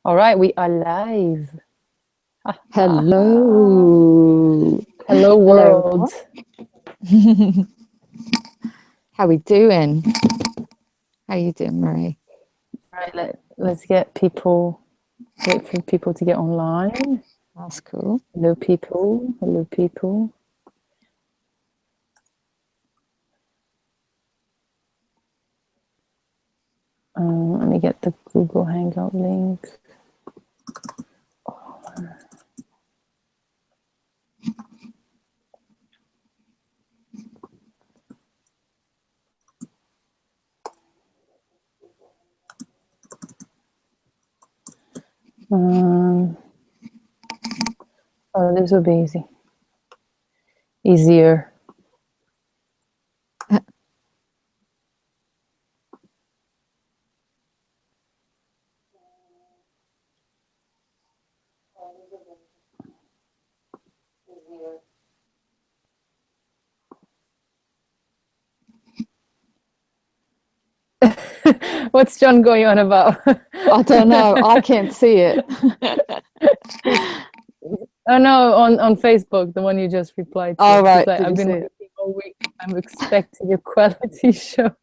All right, we are live. Hello. Hello, Hello. world. How we doing? How you doing, Marie? All right, let's wait for people to get online. That's cool. Hello, people. Hello, people. Let me get the Google Hangout link. This will be easy. Easier. What's John going on about? I don't know. I can't see it. Oh no, on Facebook, the one you just replied to. Oh, right. Like, Did you I've been see it? waiting all week. I'm expecting a quality show.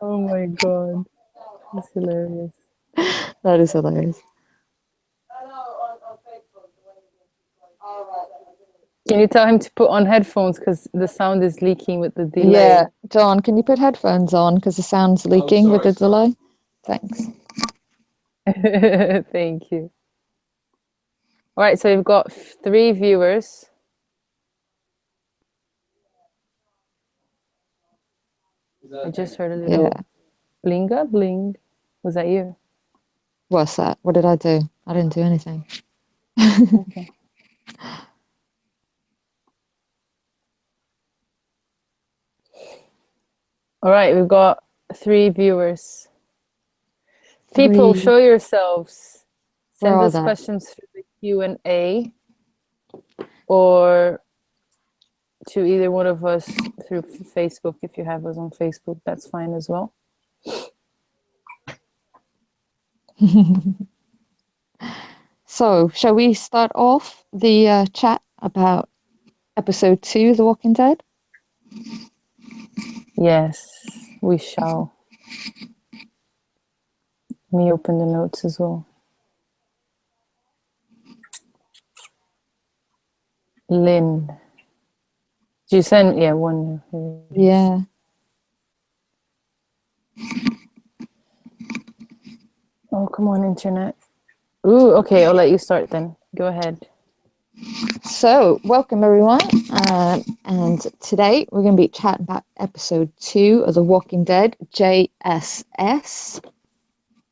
Oh my god, it's hilarious. That is hilarious. Can you tell him to put on headphones because the sound is leaking with the delay? Yeah. John, can you put headphones on because the sound's leaking with the delay? Thanks. Thank you. All right, so we've got 3 viewers. I just heard a little blinga bling. Was that you? What's that? What did I do? I didn't do anything. Okay. All right, we've got 3 viewers. People, show yourselves. Send us questions through the Q&A or to either one of us through Facebook. If you have us on Facebook, that's fine as well. So, shall we start off the chat about episode 2, The Walking Dead? Yes, we shall. Let me open the notes as well. Lynn. Did you send? Yeah, one. Yeah. Oh, come on, internet. Ooh, okay, I'll let you start then. Go ahead. So, welcome everyone. And today we're going to be chatting about episode 2 of The Walking Dead, JSS.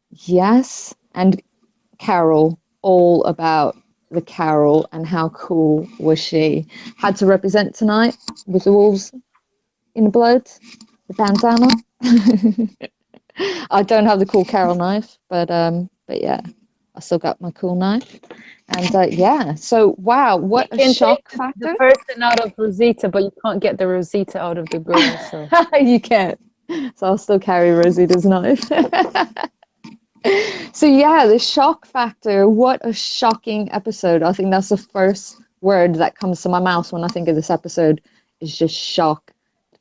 Yes. And Carol, all about the Carol and how cool was she. Had to represent tonight with the wolves in the blood, the bandana. I don't have the cool Carol knife, but yeah, I still got my cool knife. And yeah, so wow, what a shock factor. The person out of Rosita, but you can't get the Rosita out of the girl, so. You can't. So I'll still carry Rosita's knife. So yeah, the shock factor, what a shocking episode. I think that's the first word that comes to my mouth when I think of this episode is just shock.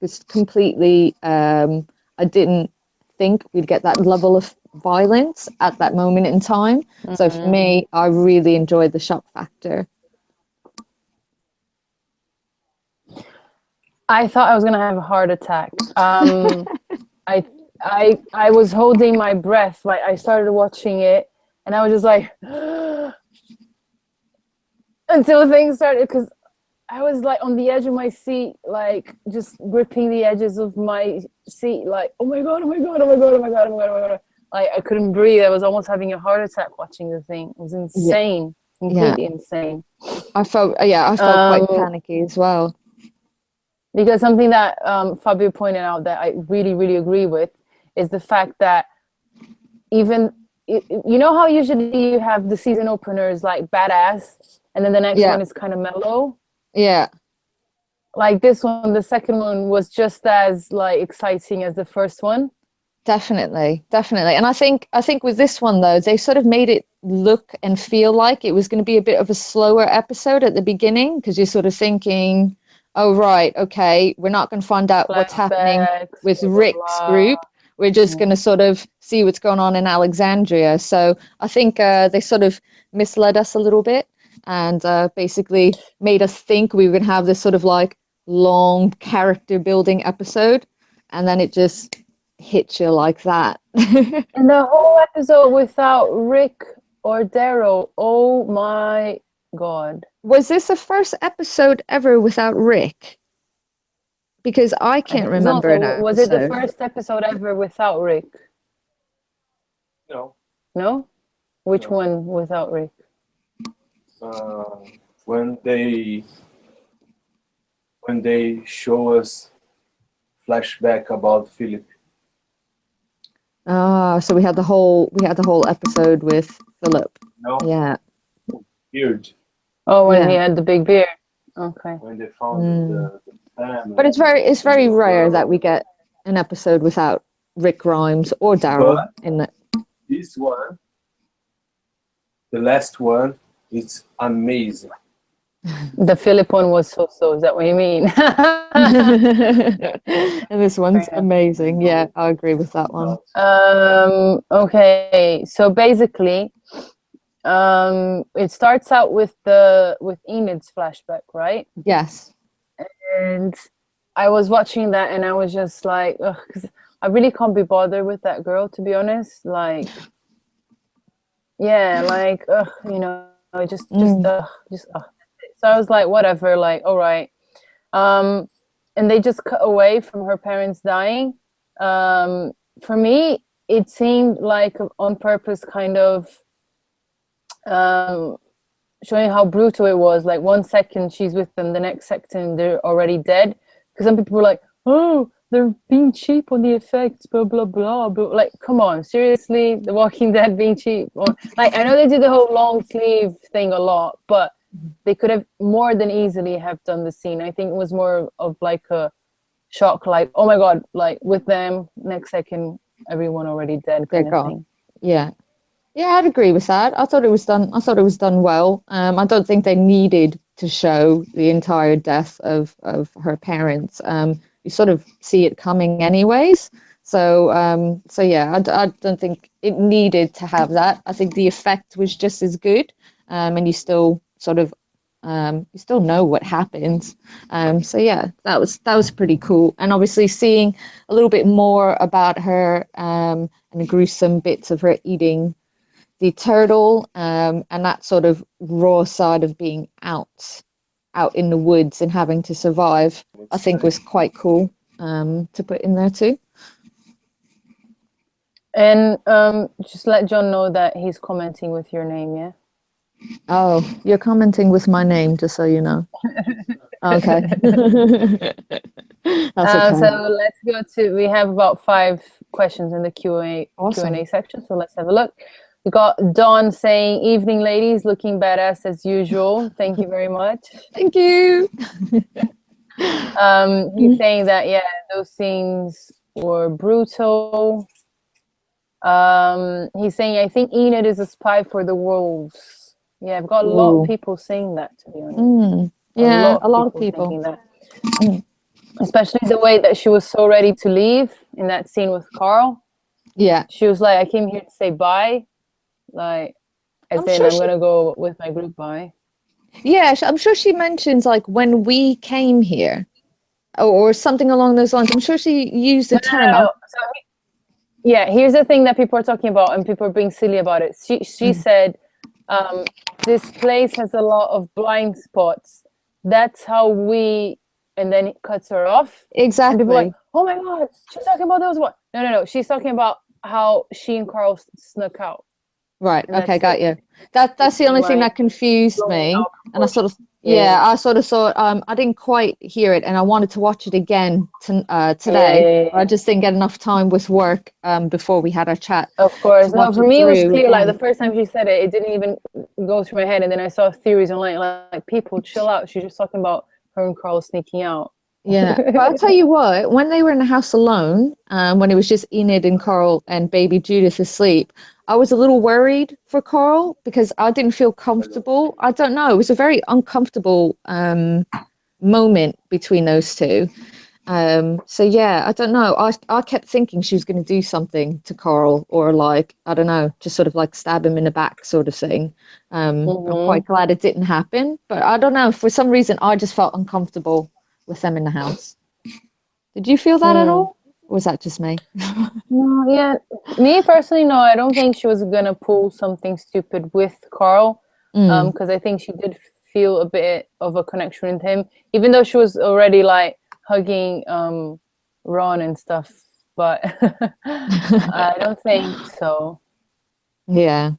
It's completely I didn't think we'd get that level of violence at that moment in time. So for me, I really enjoyed the shock factor. I thought I was gonna have a heart attack. I was holding my breath. Like, I started watching it, and I was just like, until things started, because I was like on the edge of my seat, like just gripping the edges of my seat, like, oh my god, oh my god, oh my god, oh my god, oh my god, oh my god. Like, I couldn't breathe. I was almost having a heart attack watching the thing. It was insane, completely insane. I felt quite panicky as well. Because something that Fabio pointed out that I really, really agree with is the fact that even, you know how usually you have the season openers like badass, and then the next one is kind of mellow? Yeah. Like this one, the second one was just as like exciting as the first one. Definitely, definitely. And I think with this one though, they sort of made it look and feel like it was going to be a bit of a slower episode at the beginning because you're sort of thinking, oh right, okay, we're not going to find out what's happening Flashbacks, with blah blah Rick's blah. group. We're just going Mm. to sort of see what's going on in Alexandria. So I think they sort of misled us a little bit and basically made us think we were going to have this sort of like long character building episode, and then it just hit you like that. And the whole episode without Rick or Daryl, oh my god. Was this the first episode ever without Rick? Because I I can't think so. remember an So was it the episode. first episode ever without Rick? No. No? Which No. one without Rick? When they show us flashback about Philip. Ah, so we had the whole episode with Philip. No, Yeah. beard. Oh, when he Yeah. had the big beard. Okay. When they found the family. But it's very rare that we get an episode without Rick Grimes or Daryl But in it. this one, the last one, it's amazing. The Philip one was so. Is that what you mean? And this one's amazing. Yeah, I agree with that one. Okay. So basically, it starts out with Enid's flashback, right? Yes. And I was watching that and I was just like, ugh, 'cause I really can't be bothered with that girl, to be honest. Like, yeah, like, ugh, you know, just, ugh. So I was like, whatever, like, all right. And they just cut away from her parents dying. For me, it seemed like on purpose, kind of showing how brutal it was. Like 1 second she's with them, the next second they're already dead. Because some people were like, oh, they're being cheap on the effects, blah blah blah. But like, come on, seriously, The Walking Dead being cheap? Like, I know they did the whole long sleeve thing a lot, but they could have more than easily have done the scene. I think it was more of like a shock, like, oh my god, like with them, next second everyone already dead kind of thing. Yeah. Yeah, I'd agree with that. I thought it was done well. I don't think they needed to show the entire death of her parents. You sort of see it coming anyways. So yeah, I don't think it needed to have that. I think the effect was just as good, and you still sort of you still know what happens. So yeah, that was pretty cool. And obviously seeing a little bit more about her and the gruesome bits of her eating the turtle, and that sort of raw side of being out in the woods and having to survive, I think was quite cool to put in there too. And just let John know that he's commenting with your name, yeah? Oh, you're commenting with my name, just so you know. Okay. That's okay. So let's go to, we have about 5 questions in the Q&A section, so let's have a look. We got Dawn saying, evening ladies, looking badass as usual. Thank you very much. Thank you. He's saying that, yeah, those scenes were brutal. He's saying, I think Enid is a spy for the wolves. Yeah, I've got a lot of people saying that, to be honest. Yeah, a lot of people thinking that. Especially the way that she was so ready to leave in that scene with Carl. Yeah. She was like, I came here to say bye. Like, I'm going to go with my group bye. Yeah, I'm sure she mentions, like, when we came here or something along those lines. I'm sure she used the term. No. So, yeah, here's the thing that people are talking about and people are being silly about it. She said, this place has a lot of blind spots. That's how we... And then it cuts her off. Exactly. And people are like, oh my god, she's talking about those what? No. She's talking about how she and Carl snuck out. Right. Okay, got you. That's the only thing that confused me. And I sort of I sort of thought I didn't quite hear it, and I wanted to watch it again today. I just didn't get enough time with work before we had our chat. Of course. No, for me it was clear. Like the first time she said it, it didn't even go through my head, and then I saw theories online like people chill out. She's just talking about her and Carl sneaking out. Yeah, but I'll tell you what, when they were in the house alone, when it was just Enid and Carl and baby Judith asleep, I was a little worried for Carl because I didn't feel comfortable. I don't know, it was a very uncomfortable moment between those two. So yeah, I don't know. I kept thinking she was going to do something to Carl or like, I don't know, just sort of like stab him in the back sort of thing. I'm quite glad it didn't happen, but I don't know, for some reason I just felt uncomfortable with them in the house. Did you feel that at Mm. all? Or was that just me? No, yeah. Me personally, no, I don't think she was gonna pull something stupid with Carl. Mm, Because I think she did feel a bit of a connection with him, even though she was already like hugging Ron and stuff. But I don't think so. yeah.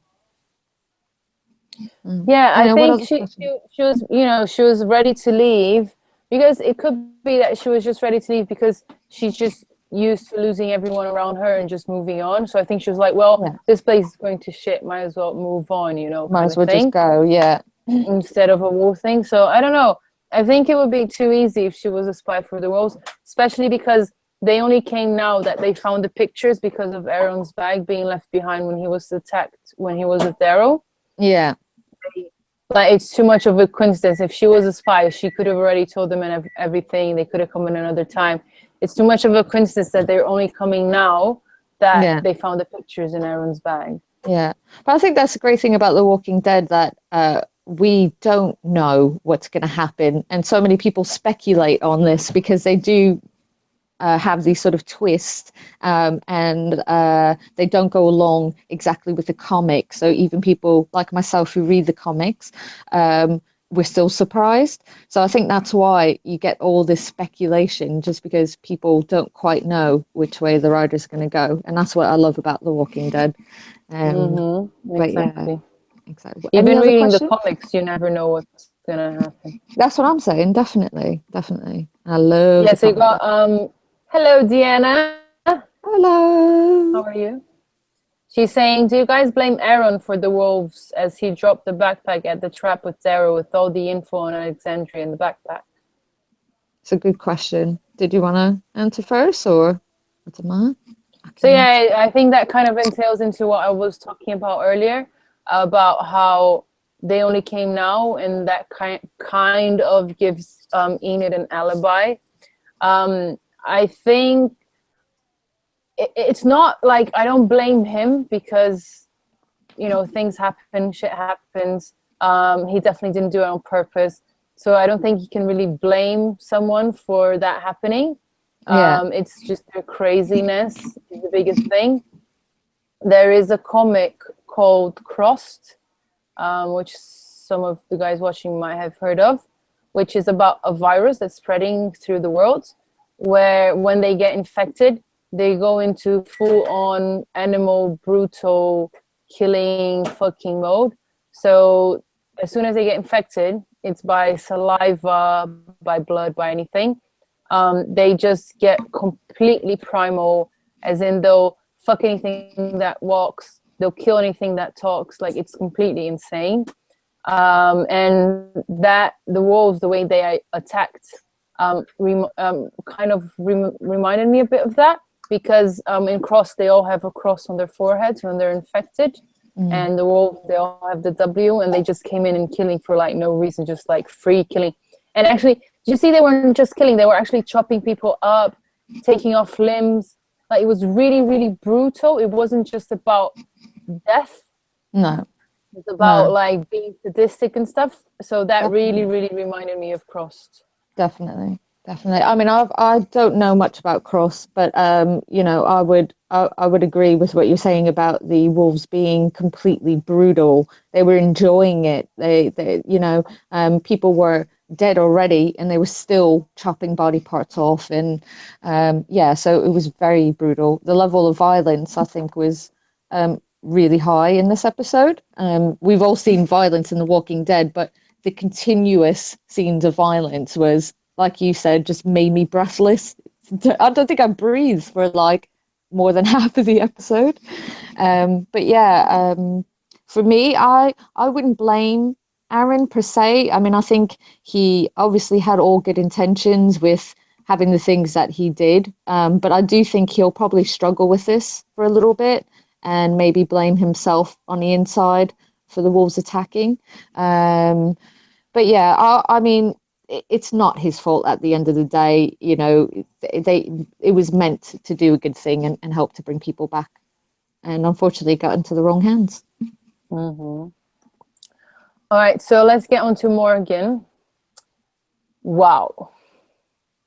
Mm. Yeah, I Anyway, what think other question? she was, you know, she was ready to leave because it could be that she was just ready to leave because she's just used to losing everyone around her and just moving on. So I think she was like, well, Yeah, this place is going to shit, might as well move on, you know, might kind as of well just thing, go. Yeah, instead of a war thing. So I don't know. I think it would be too easy if she was a spy for the wolves, especially because they only came now that they found the pictures because of Aaron's bag being left behind when he was attacked when he was with Daryl. yeah, Like it's too much of a coincidence. If she was a spy, she could have already told them and everything. They could have come in another time. It's too much of a coincidence that they're only coming now that yeah. they found the pictures in Aaron's bag. Yeah, but I think that's a great thing about The Walking Dead that we don't know what's going to happen, and so many people speculate on this because they do have these sort of twists, and they don't go along exactly with the comics. So even people like myself who read the comics, we're still surprised. So I think that's why you get all this speculation, just because people don't quite know which way the writer's going to go, and that's what I love about The Walking Dead. But yeah, Exactly. exactly. Any Even other reading the questions? comics, you never know what's gonna happen. That's what I'm saying. Definitely, definitely. I love Yeah, the so you comic got book. hello Deanna. How Hello. are you? She's saying, do you guys blame Aaron for the wolves as he dropped the backpack at the trap with Daryl with all the info on Alexandria in the backpack? It's a good question. Did you want to answer first, or what's it, man? I So can answer. yeah, I think that kind of entails into what I was talking about earlier about how they only came now, and that kind of gives Enid an alibi. I think it's not like I don't blame him because you know things happen, shit happens. He definitely didn't do it on purpose, so I don't think you can really blame someone for that happening. Yeah, It's just their craziness is the biggest thing. There is a comic called Crossed, which some of the guys watching might have heard of, which is about a virus that's spreading through the world, where when they get infected, they go into full on animal, brutal, killing, fucking mode. So as soon as they get infected, it's by saliva, by blood, by anything. They just get completely primal, as in they'll fuck anything that walks, they'll kill anything that talks. Like it's completely insane. And that the wolves, the way they attacked, kind of reminded me a bit of that because in Cross they all have a cross on their foreheads when they're infected, mm, and the wolves they all have the W, and they just came in and killing for like no reason, just like free killing. And actually, you see, they weren't just killing; they were actually chopping people up, taking off limbs. Like it was really, really brutal. It wasn't just about death. no, It's about no, like being sadistic and stuff. So that really, definitely, really reminded me of Crossed. definitely, definitely. I mean, I don't know much about Cross, but you know, I would agree with what you're saying about the wolves being completely brutal. They were enjoying it. You know, people were dead already, and they were still chopping body parts off, and yeah, so it was very brutal. The level of violence, I think, was really high in this episode. We've all seen violence in The Walking Dead, but the continuous scenes of violence was, like you said, just made me breathless. I don't think I breathed for like more than half of the episode. But yeah, for me, I wouldn't blame Aaron per se. I mean, I think he obviously had all good intentions with having the things that he did. But I do think he'll probably struggle with this for a little bit and maybe blame himself on the inside for the wolves attacking. But yeah, I mean, it's not his fault at the end of the day. You know, it was meant to do a good thing and help to bring people back. And unfortunately, it got into the wrong hands. Mm-hmm. All right, so let's get on to Morgan. Wow.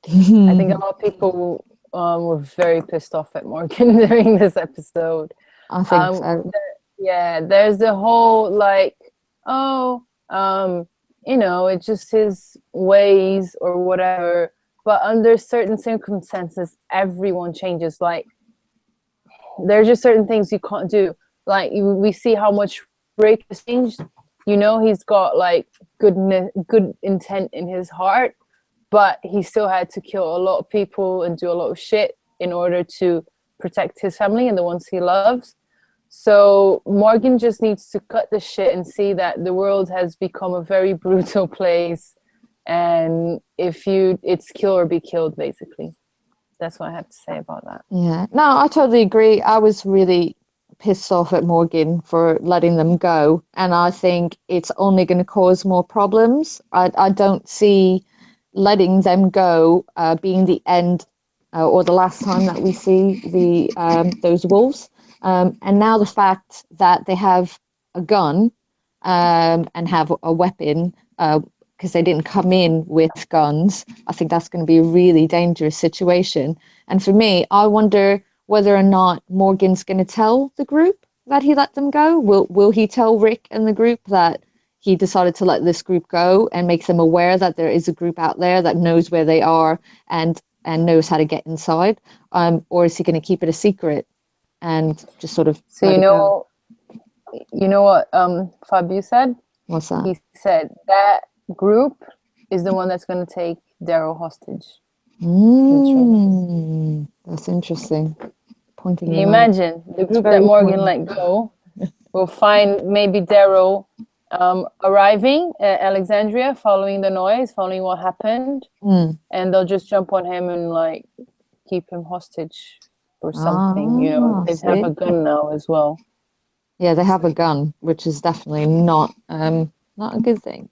I think a lot of people were very pissed off at Morgan during this episode. I think so. There's the whole like, you know, it's just his ways or whatever. But under certain circumstances, everyone changes. Like, there's just certain things you can't do. Like, we see how much Rick has changed. You know, he's got like good intent in his heart, but he still had to kill a lot of people and do a lot of shit in order to protect his family and the ones he loves. So Morgan just needs to cut the shit and see that the world has become a very brutal place, and it's kill or be killed, basically. That's what I have to say about that. Yeah, no, I totally agree. I was really pissed off at Morgan for letting them go, and I think it's only going to cause more problems. I don't see letting them go being the end or the last time that we see those wolves. And now the fact that they have a gun and have a weapon, because they didn't come in with guns, I think that's going to be a really dangerous situation. And for me, I wonder whether or not Morgan's going to tell the group that he let them go. Will he tell Rick and the group that he decided to let this group go and make them aware that there is a group out there that knows where they are and knows how to get inside? Or is he going to keep it a secret and just sort of So you know what Fabio said? What's that? He said that group is the one that's going to take Daryl hostage. That's interesting. Pointing. Can you imagine the group that Morgan let go will find maybe Daryl arriving at Alexandria, following the noise, following what happened, and they'll just jump on him and like keep him hostage or something. You know, they have a gun now as well. Yeah, they have a gun, which is definitely not a good thing.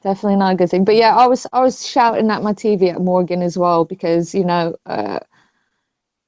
Definitely not a good thing. But yeah, I was shouting at my TV at Morgan as well, because you know,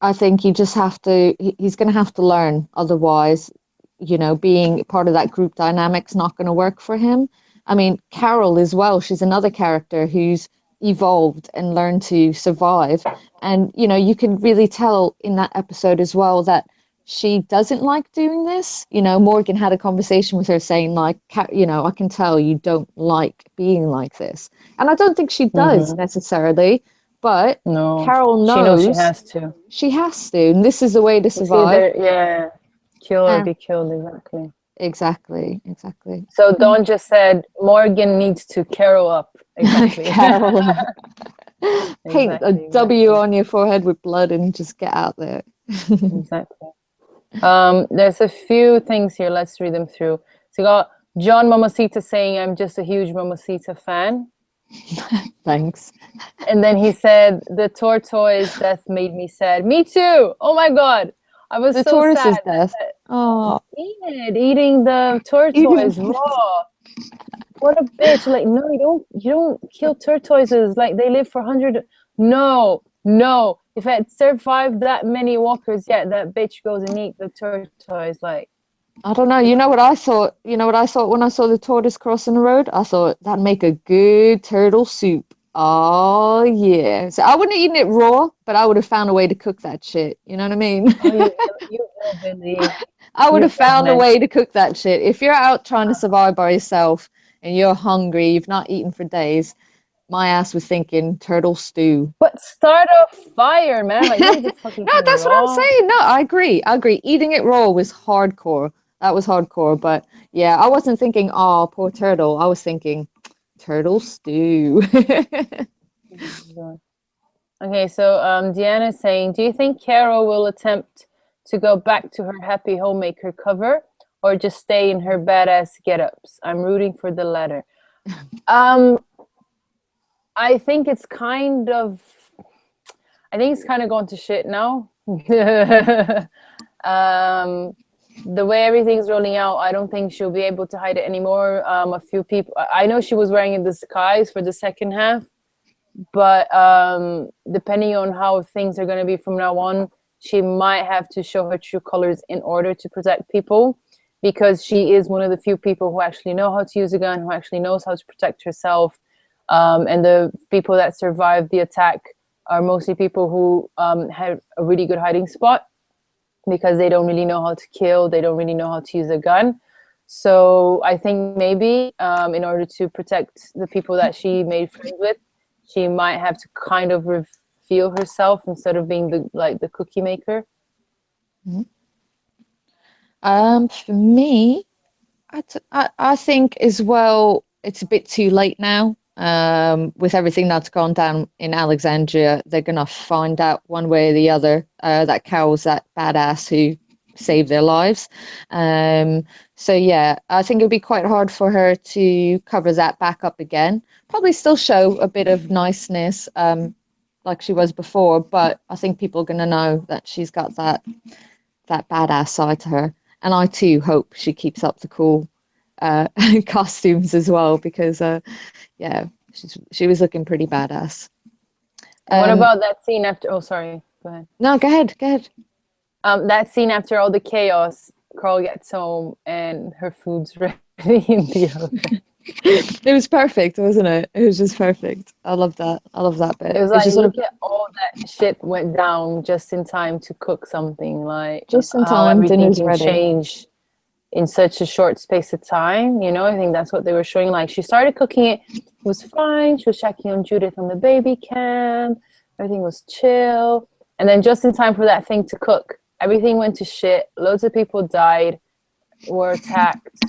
I think you just have to. He's going to have to learn. Otherwise, you know, being part of that group dynamic's not going to work for him. I mean, Carol as well. She's another character who's evolved and learned to survive, and you know, you can really tell in that episode as well that she doesn't like doing this. You know, Morgan had a conversation with her saying like, you know, I can tell you don't like being like this. And I don't think she does necessarily, but no, Carol knows. She knows she has to. She has to. And this is the way to survive. Either, kill or be killed, exactly. Exactly. So Dawn just said Morgan needs to Carol up. Exactly. Carol. Paint a W on your forehead with blood and just get out there. Exactly. There's a few things here. Let's read them through. So you got John Mamacita saying, I'm just a huge Mamacita fan. Thanks. And then he said, the tortoise death made me sad. Me too. Oh my God. I was the so tortoise's sad. Death. Oh. Eating the tortoise raw. What a bitch. Like, no, you don't kill tortoises. Like, they live for 100. No. If it survived that many walkers, that bitch goes and eat the tortoise. Like, I don't know. You know what I thought? When I saw the tortoise crossing the road? I thought that'd make a good turtle soup. Oh yeah. So I wouldn't have eaten it raw, but I would have found a way to cook that shit. You know what I mean? Oh, you Billy. I would have found a way to cook that shit. If you're out trying to survive by yourself and you're hungry, you've not eaten for days, my ass was thinking turtle stew. But start a fire, man. Like, don't just fucking no, that's raw. what I'm saying. No, I agree. Eating it raw was hardcore. That was hardcore. But yeah, I wasn't thinking, oh, poor turtle. I was thinking turtle stew. Okay, so Deanna's saying, do you think Carol will attempt to go back to her happy homemaker cover or just stay in her badass get-ups? I'm rooting for the latter. I think it's kind of gone to shit now. The way everything's rolling out, I don't think she'll be able to hide it anymore. A few people, I know she was wearing a disguise for the second half, but depending on how things are going to be from now on, she might have to show her true colors in order to protect people, because she is one of the few people who actually know how to use a gun, who actually knows how to protect herself. And the people that survived the attack are mostly people who had a really good hiding spot, because they don't really know how to kill, they don't really know how to use a gun. So I think maybe in order to protect the people that she made friends with, she might have to kind of reveal herself instead of being the cookie maker. For me, I think as well, it's a bit too late now. With everything that's gone down in Alexandria, they're gonna find out one way or the other that Carol's that badass who saved their lives. So yeah, I think it'd be quite hard for her to cover that back up again. Probably still show a bit of niceness, like she was before, but I think people are gonna know that she's got that badass side to her. And I too hope she keeps up the cool costumes as well, because yeah, she was looking pretty badass. What about that scene after? Oh, sorry. Go ahead. No, go ahead. That scene after all the chaos, Carl gets home and her food's ready in the oven. It was perfect, wasn't it? It was just perfect. I love that. I love that bit. It was like, just look at all that shit went down just in time to cook something. Like, just in how time, everything dinner's can ready. change in such a short space of time. You know, I think that's what they were showing. Like, she started cooking it was fine. She was checking on Judith on the baby cam. Everything was chill. And then just in time for that thing to cook, everything went to shit. Loads of people died, were attacked,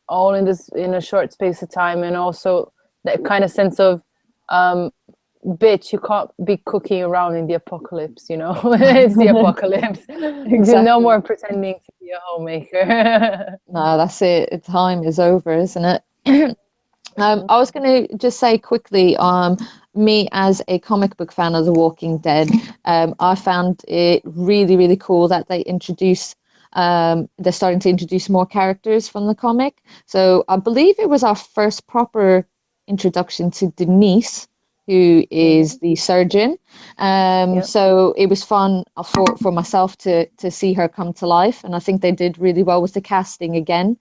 all in a short space of time. And also that kind of sense of, bitch, you can't be cooking around in the apocalypse, you know? It's the apocalypse. Exactly. No more pretending to be a homemaker. No, that's it. Time is over, isn't it? I was going to just say quickly, me as a comic book fan of The Walking Dead, I found it really, really cool that they they're starting to introduce more characters from the comic. So I believe it was our first proper introduction to Denise, who is the surgeon. So it was fun for myself to see her come to life, and I think they did really well with the casting again.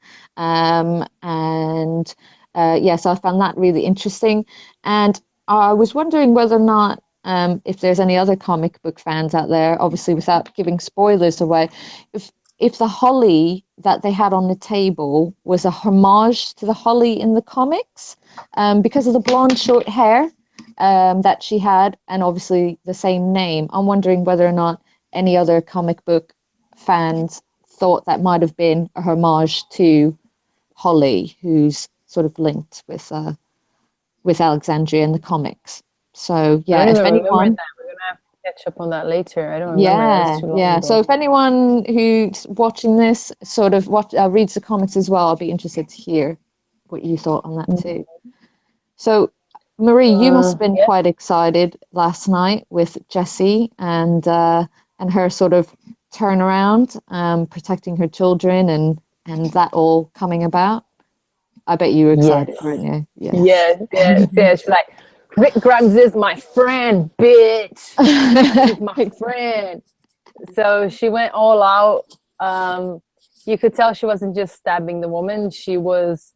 Yeah, so I found that really interesting. And I was wondering whether or not, if there's any other comic book fans out there, obviously without giving spoilers away, if the holly that they had on the table was a homage to the holly in the comics, because of the blonde short hair that she had, and obviously the same name. I'm wondering whether or not any other comic book fans thought that might have been a homage to Holly, who's sort of linked with Alexandria in the comics. So yeah, I don't if even remember anyone, that. We're gonna have to catch up on that later. I don't remember that. It's too long ago. So if anyone who's watching this sort of reads the comics as well, I'll be interested to hear what you thought on that too. So Marie, you must have been quite excited last night with Jessie and her sort of turnaround, protecting her children and that all coming about. I bet you were excited, weren't you? Yes. She's like, Rick Grimes is my friend, bitch. He's my friend. So she went all out. You could tell she wasn't just stabbing the woman. She was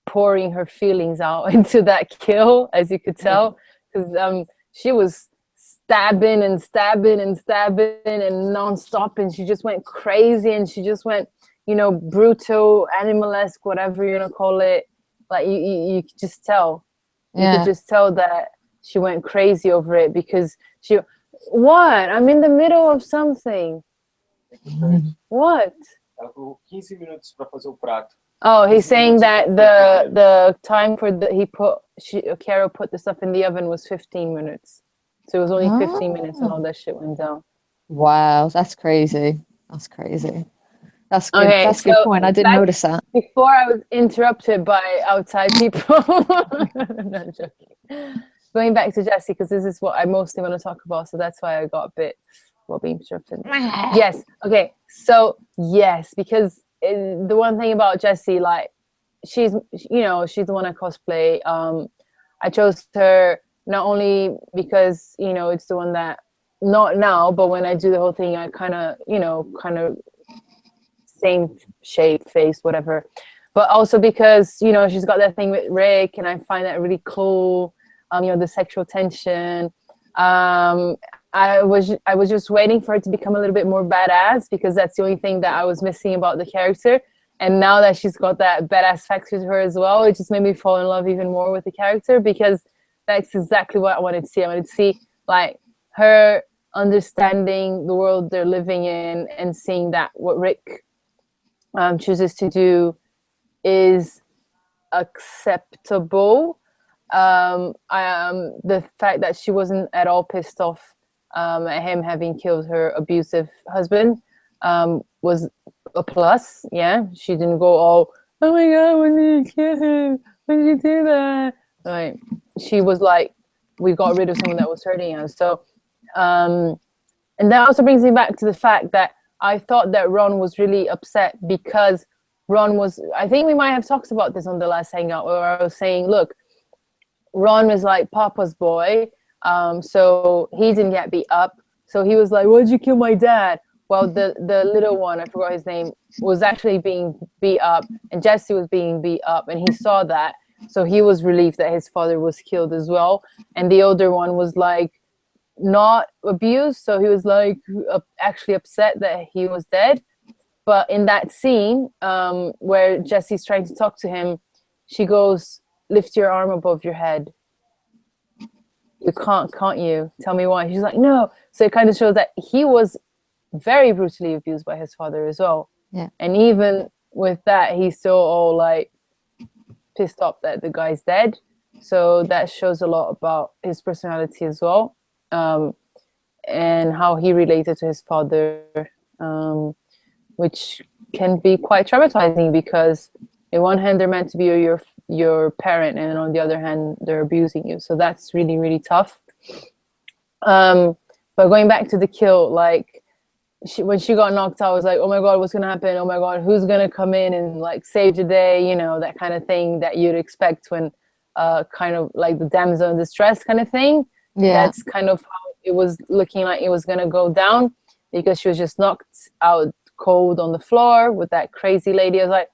pouring her feelings out into that kill, as you could tell. Because she was stabbing and non-stop. And she just went crazy. And she just went, brutal, animalesque, whatever you want to call it. Like you could just tell. You could just tell that she went crazy over it, because what? I'm in the middle of something. What? Oh, he's saying that the time for Carol put the stuff in the oven was 15 minutes. So it was only 15 minutes and all that shit went down. Wow, that's crazy. That's crazy. That's good. Okay, That's a good so point. I didn't back notice that. before I was interrupted by outside people. No, I'm joking. Going back to Jesse, because this is what I mostly want to talk about, so that's why I got a bit being interrupted. Yes. Okay. So yes, because the one thing about Jessie, like she's she's the one I cosplay. I chose her not only because it's the one that not now, but when I do the whole thing, I kind of same shape, face, whatever. But also because she's got that thing with Rick, and I find that really cool. The sexual tension. I was just waiting for her to become a little bit more badass, because that's the only thing that I was missing about the character. And now that she's got that badass factor to her as well, it just made me fall in love even more with the character, because that's exactly what I wanted to see. I wanted to see like her understanding the world they're living in, and seeing that what Rick chooses to do is acceptable. The fact that she wasn't at all pissed off at him having killed her abusive husband was a plus. Yeah, she didn't go all, oh my god, when did you kill him? When did you do that? Right. She was like, we got rid of someone that was hurting us. So, and that also brings me back to the fact that I thought that Ron was really upset because Ron was, I think we might have talked about this on the last hangout, where I was saying, look, Ron was like Papa's boy, so he didn't get beat up. So he was like, why'd you kill my dad? Well, the little one, I forgot his name, was actually being beat up, and Jesse was being beat up, and he saw that. So he was relieved that his father was killed as well. And the older one was like not abused, so he was like actually upset that he was dead. But in that scene where Jesse's trying to talk to him, she goes, lift your arm above your head. You can't you? Tell me why. She's like, no. So it kind of shows that he was very brutally abused by his father as well. Yeah. And even with that, he's still all like pissed off that the guy's dead. So that shows a lot about his personality as well, and how he related to his father, which can be quite traumatizing, because on one hand they're meant to be your parent, and on the other hand they're abusing you. So that's really, really tough. But going back to the kill, like when she got knocked out, I was like, oh my god, what's gonna happen? Oh my god, who's gonna come in and like save the day? That kind of thing that you'd expect when kind of like the damsel in distress kind of thing. Yeah. That's kind of how it was looking like it was gonna go down, because she was just knocked out cold on the floor with that crazy lady. I was like,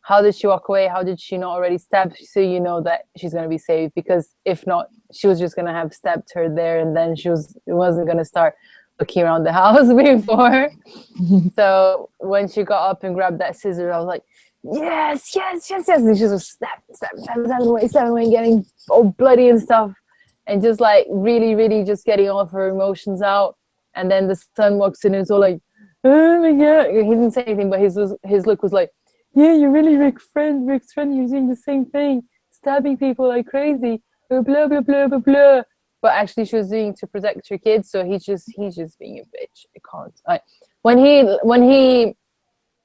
how did she walk away? How did she not already stab? So that she's gonna be saved, because if not, she was just gonna have stabbed her there, and then it wasn't gonna start looking around the house before. So when she got up and grabbed that scissor, I was like, yes. And she just stab away, getting all bloody and stuff, and just like really, really just getting all of her emotions out. And then the son walks in and it's all like, oh my god. He didn't say anything, but his look was like, yeah, you're really Rick's friend. You're doing the same thing, stabbing people like crazy, blah blah blah blah blah blah. But actually, she was doing to protect her kids. So he's just being a bitch. I can't. When he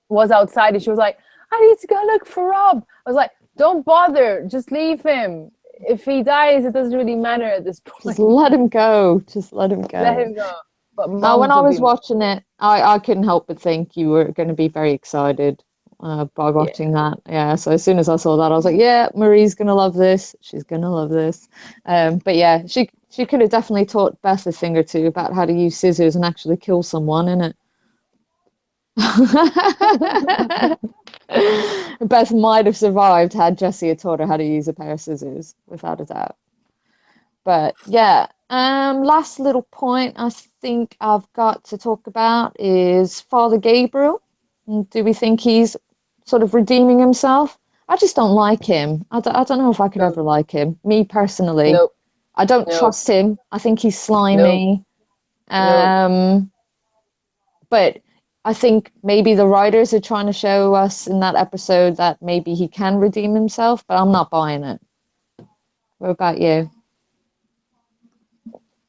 was outside, and she was like, I need to go look for Rob. I was like, don't bother. Just leave him. If he dies, it doesn't really matter at this point. Just let him go. Just let him go. Let him go. But when I was watching it, I couldn't help but think you were going to be very excited by watching that. Yeah, so as soon as I saw that, I was like, yeah, Marie's going to love this. She's going to love this. But yeah, she could have definitely taught Beth a thing or two about how to use scissors and actually kill someone, innit? Beth might have survived had Jessie had taught her how to use a pair of scissors, without a doubt. But yeah, last little point I think I've got to talk about is Father Gabriel. Do we think he's sort of redeeming himself? I just don't like him. I don't know if I could ever like him. Me personally. Nope. I don't trust him. I think he's slimy. Nope. But I think maybe the writers are trying to show us in that episode that maybe he can redeem himself, but I'm not buying it. What about you?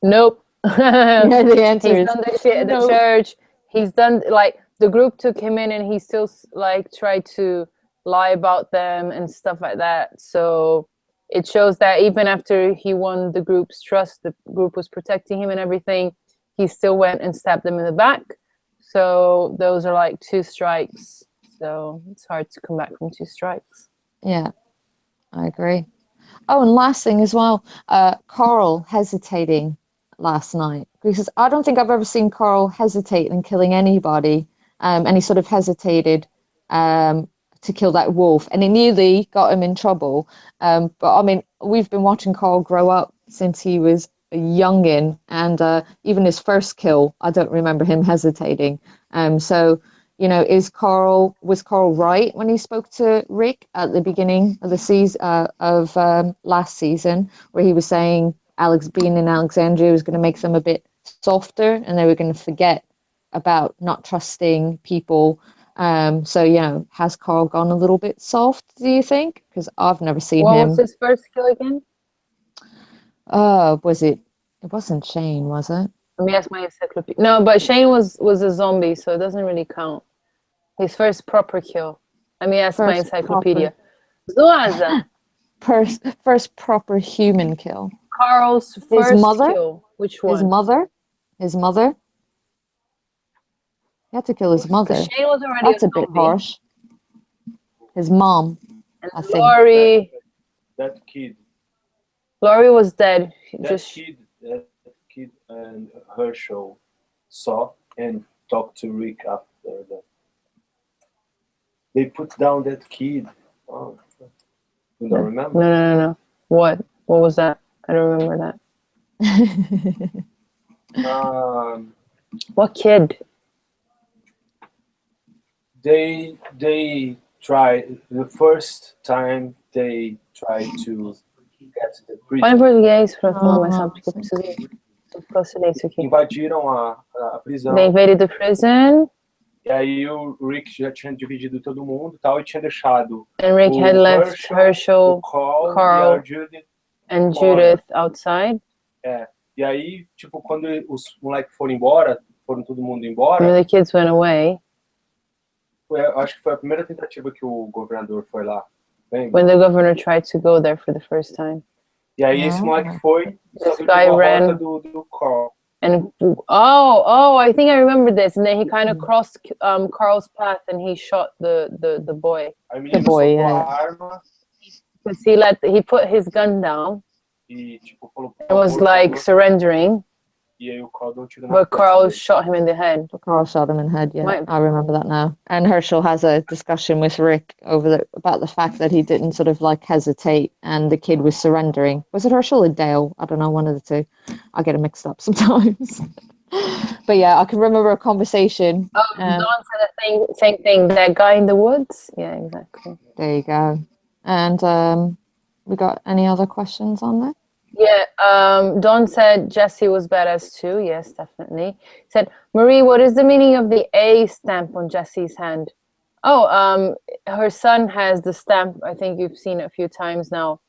Nope. Yeah, the answer He's is done this shit at the nope. church. he's done like the group took him in, and he still like tried to lie about them and stuff like that. So it shows that even after he won the group's trust, the group was protecting him and everything, he still went and stabbed them in the back. So those are like 2 strikes. So it's hard to come back from 2 strikes. Yeah, I agree. Oh, and last thing as well, Carl hesitating last night, because I don't think I've ever seen Carl hesitate in killing anybody, and he sort of hesitated to kill that wolf, and it nearly got him in trouble. But I mean, we've been watching Carl grow up since he was a youngin, and even his first kill, I don't remember him hesitating. So you know, was Carl right when he spoke to Rick at the beginning of the season last season, where he was saying Alex being in Alexandria was going to make them a bit softer, and they were going to forget about not trusting people. So you know, has Carl gone a little bit soft, do you think? Because I've never seen What him. was his first kill again? Was it? It wasn't Shane, was it? Let me ask my encyclopedia. No, but Shane was a zombie, so it doesn't really count. His first proper kill. Let me ask my encyclopedia. Zoaza. First proper human kill. Carl's first kill. Which one? His mother. He had to kill his mother. Shane was already That's a bit harsh. His mom, and I think. Laurie. That kid. Laurie was dead. That kid and Herschel saw and talked to Rick after that. They put down that kid. Oh, you don't remember? No. What was that? I don't remember that. What kid? They tried the first time they tried to get to the prison. Invadiram a prisão. They invaded the prison. E aí o Rick já tinha dividido todo mundo, tal, e tinha deixado. And Rick had left Herschel, Carl, and Judith outside. É. E aí, tipo, quando os moleques foram embora, foram todo mundo embora. When the kids went away. Acho que foi a primeira tentativa que o governador foi lá. Lembra? When the governor tried to go there for the first time. E aí esse moleque foi. This guy ran. Do Carl. And I think I remember this. And then he kind of crossed Carl's path and he shot the boy. The boy, yeah. Because he put his gun down. E, tipo, falou, it was like surrendering. E aí o Carl deu um tiro na but Carl shot him in the head. Carl shot him in the head, yeah. I remember that now. And Herschel has a discussion with Rick about the fact that he didn't sort of like hesitate and the kid was surrendering. Was it Herschel or Dale? I don't know, one of the two. I get it mixed up sometimes. But yeah, I can remember a conversation. Oh, Dawn said the same thing. That guy in the woods? Yeah, exactly. There you go. And we got any other questions on that? Yeah, Dawn said Jesse was badass too. Yes, definitely. Said, Marie, what is the meaning of the A stamp on Jesse's hand? Oh, her son has the stamp. I think you've seen it a few times now.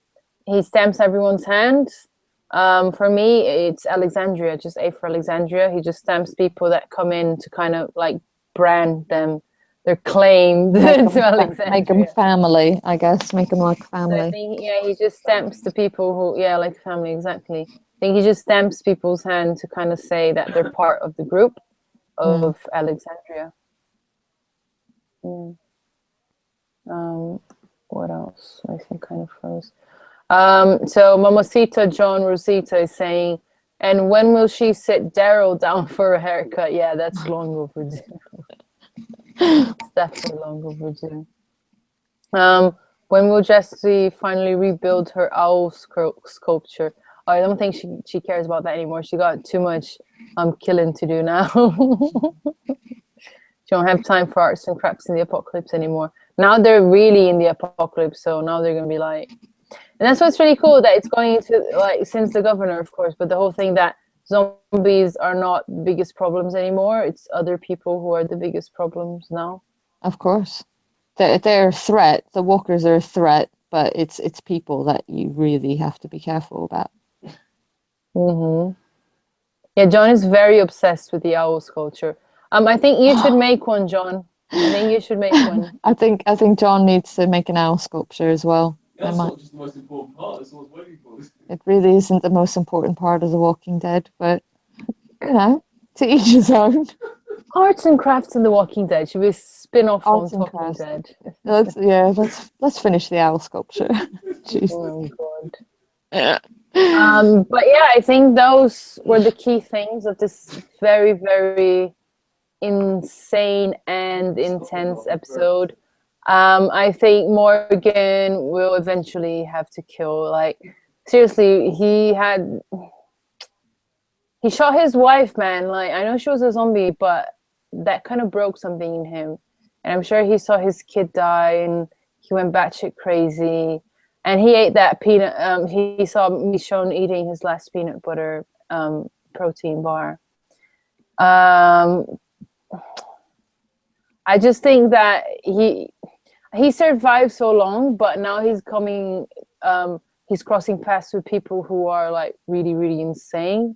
He stamps everyone's hands. For me, it's Alexandria, just A for Alexandria. He just stamps people that come in to kind of like brand them. They're claimed to Alexandria. Make them family, I guess. Make them like family. So I think, he just stamps the people who, like family, exactly. I think he just stamps people's hand to kind of say that they're part of the group of Alexandria. Yeah. What else? I think kind of froze. So Mamacita John Rosita is saying, and when will she sit Daryl down for a haircut? Yeah, that's long overdue. It's definitely long overdue. When will Jessie finally rebuild her owl sculpture? I don't think she cares about that anymore. She got too much killing to do now. She don't have time for arts and crafts in the apocalypse anymore. Now they're really in the apocalypse, so now they're gonna be like, and that's what's really cool, that it's going into like, since the governor, of course, but the whole thing that zombies are not the biggest problems anymore. It's other people who are the biggest problems now. Of course. They're a threat. The walkers are a threat, but it's people that you really have to be careful about. Yeah, John is very obsessed with the owl sculpture. I think you should make one, John. I think you should make one. I think John needs to make an owl sculpture as well. That's not just the most important part. That's what I was waiting for. It really isn't the most important part of The Walking Dead, but you know, to each his own. Arts and crafts in The Walking Dead should be a spin-off from Arts and Talking crafts. Dead. Let's finish the owl sculpture. Jeez. Oh God. But yeah, I think those were the key things of this very, very insane and intense episode. I think Morgan will eventually have to kill. Like, seriously, he shot his wife, man. Like, I know she was a zombie, but that kind of broke something in him. And I'm sure he saw his kid die and he went batshit crazy. And he ate that peanut. He saw Michonne eating his last peanut butter protein bar. I just think that he survived so long, but now he's coming. He's crossing paths with people who are like really, really insane.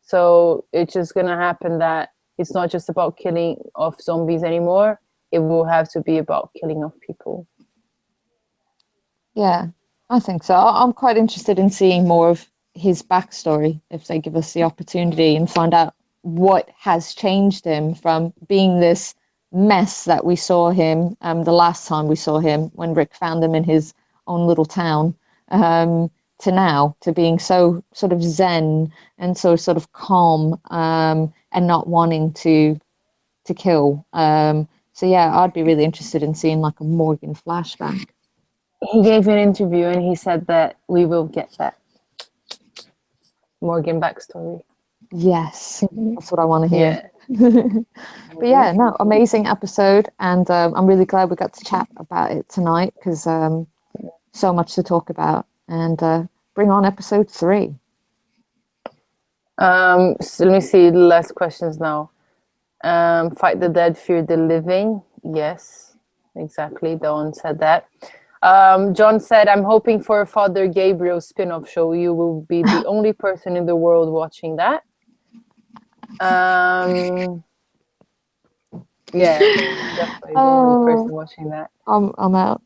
So it's just gonna happen that it's not just about killing off zombies anymore. It will have to be about killing off people. Yeah, I think so. I'm quite interested in seeing more of his backstory if they give us the opportunity and find out what has changed him from being this mess that we saw him the last time we saw him when Rick found him in his own little town, to now to being so sort of zen and so sort of calm, and not wanting to kill. So yeah, I'd be really interested in seeing like a Morgan flashback. He gave an interview and he said that we will get that Morgan backstory. Yes, that's what I want to hear. Yeah. But yeah, no, amazing episode, and I'm really glad we got to chat about it tonight because so much to talk about, and bring on episode 3. So let me see the last questions now. Fight the dead, fear the living. Yes, exactly. Dawn said that. John said, I'm hoping for a Father Gabriel spin-off show. You will be the only person in the world watching that. Yeah, definitely the only person watching that. I'm out.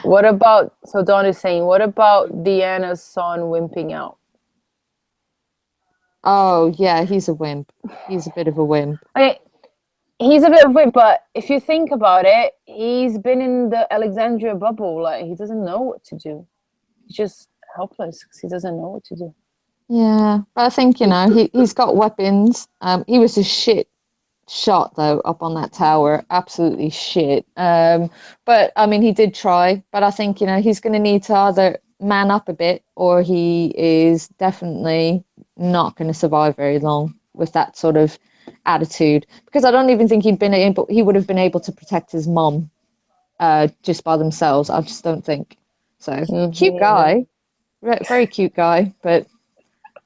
What about, so Dawn is saying, what about Deanna's son wimping out? Oh yeah, he's a wimp. He's a bit of a wimp. Okay, he's a bit of a wimp, but if you think about it, he's been in the Alexandria bubble. Like, he doesn't know what to do. He's just helpless because he doesn't know what to do. Yeah, but I think, you know, he's got weapons. He was a shit shot though up on that tower, absolutely shit. But I mean, he did try. But I think, you know, he's going to need to either man up a bit, or he is definitely not going to survive very long with that sort of attitude. Because I don't even think he would have been able to protect his mom just by themselves. I just don't think so. Cute guy, very cute guy, but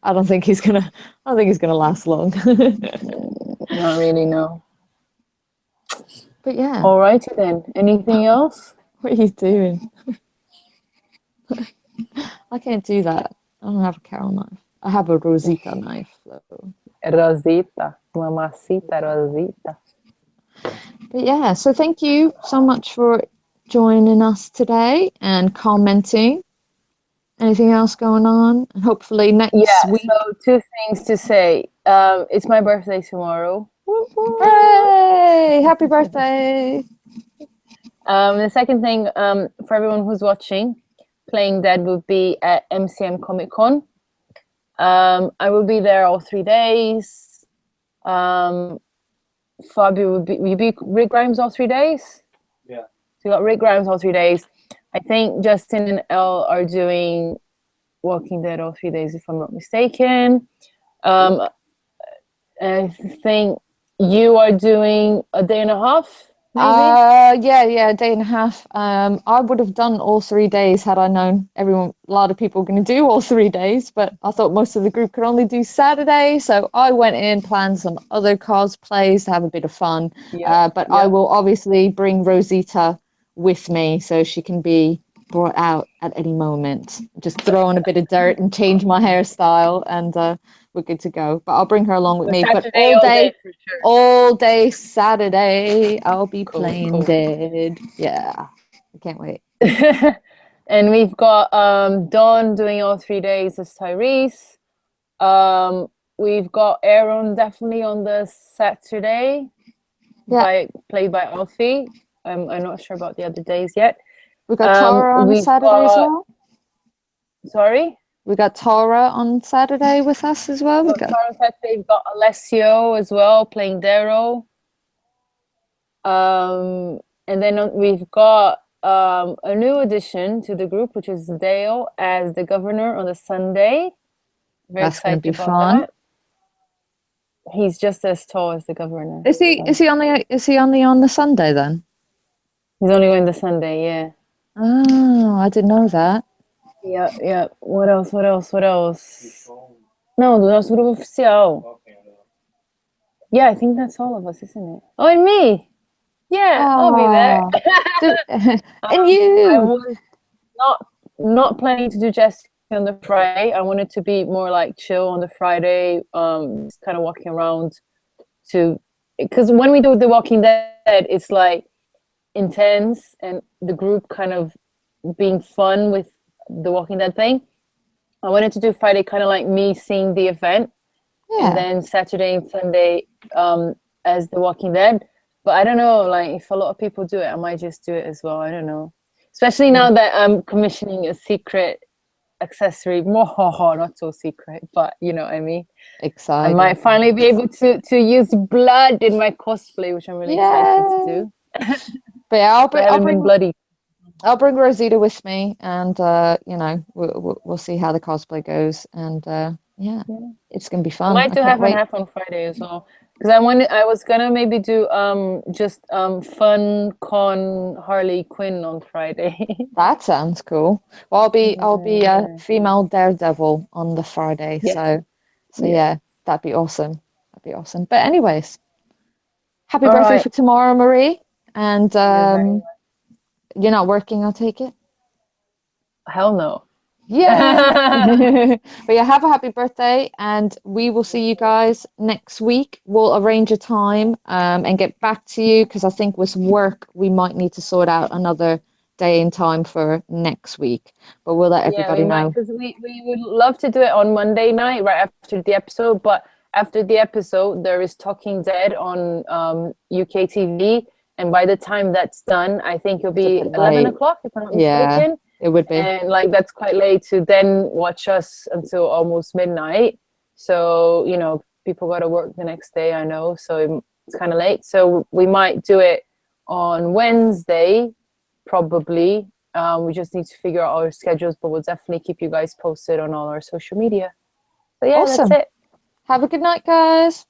I don't think he's gonna last long. Not really, no. But yeah. All righty then. Anything else? What are you doing? I can't do that. I don't have a Carol knife. I have a Rosita knife, though. Rosita. Mamacita Rosita. But yeah, so thank you so much for joining us today and commenting. Anything else going on? And hopefully next week. So 2 things to say. It's my birthday tomorrow. Hooray! Happy birthday! The second thing, for everyone who's watching, Playing Dead will be at MCM Comic Con. I will be there all 3 days. Fabio will you be Rick Grimes all 3 days? Yeah. So you got Rick Grimes all 3 days. I think Justin and Elle are doing Walking Dead all 3 days, if I'm not mistaken. I think you are doing a day and a half, maybe? Yeah, a day and a half. I would have done all 3 days had I known a lot of people were going to do all 3 days, but I thought most of the group could only do Saturday, so I went in, planned some other cosplays to have a bit of fun. But I will obviously bring Rosita with me so she can be brought out at any moment. Just throw in a bit of dirt and change my hairstyle, and we're good to go. But I'll bring her along with me. But Saturday for sure. all day Saturday, I'll be Cool, playing cool. dead. Yeah, I can't wait. And we've got Dawn doing all 3 days as Tyrese. We've got Aaron definitely on the Saturday, played by Alfie. I'm not sure about the other days yet. We got Tara on Saturday as well. Sorry? We got Tara on Saturday with us as well. Tara on Saturday. We've got Alessio as well playing Daryl. And then we've got a new addition to the group, which is Dale as the governor on the Sunday. That's going to be fun. That. He's just as tall as the governor. Is he only on the Sunday then? He's only going the Sunday, yeah. Oh, I didn't know that. Yeah. What else? No, do nosso grupo oficial. Yeah, I think that's all of us, isn't it? Oh, and me. Yeah, I'll be there. And you. I was not planning to do Jessica on the Friday. I wanted to be more like chill on the Friday, just kind of walking around because when we do The Walking Dead, it's like intense and the group kind of being fun with the Walking Dead thing. I wanted to do Friday kind of like me seeing the event, and then Saturday and Sunday as The Walking Dead. But I don't know, like if a lot of people do it, I might just do it as well. I don't know. Especially now that I'm commissioning a secret accessory. Not so secret, but you know what I mean. Exciting. I might finally be able to use blood in my cosplay, which I'm really excited to do. But yeah, I'll bring Rosita with me, and you know, we'll see how the cosplay goes, and it's gonna be fun. I might do half and half on Friday as well, because I was gonna maybe do just fun con Harley Quinn on Friday. That sounds cool. Well, I'll be a female Daredevil on the Friday, so yeah, that'd be awesome. But anyways, happy birthday for tomorrow, Marie. And you're not working, I'll take it? Hell no. Yeah. But yeah, have a happy birthday, and we will see you guys next week. We'll arrange a time and get back to you, because I think with work we might need to sort out another day and time for next week. But we'll let everybody know. Because we would love to do it on Monday night right after the episode, but after the episode there is Talking Dead on UK TV. And by the time that's done, I think it'll be 11 o'clock, if I'm not mistaken. Yeah, it would be. And like that's quite late to then watch us until almost midnight. So, you know, people got to work the next day, I know. So it's kind of late. So we might do it on Wednesday, probably. We just need to figure out our schedules, but we'll definitely keep you guys posted on all our social media. So yeah, awesome. That's it. Have a good night, guys.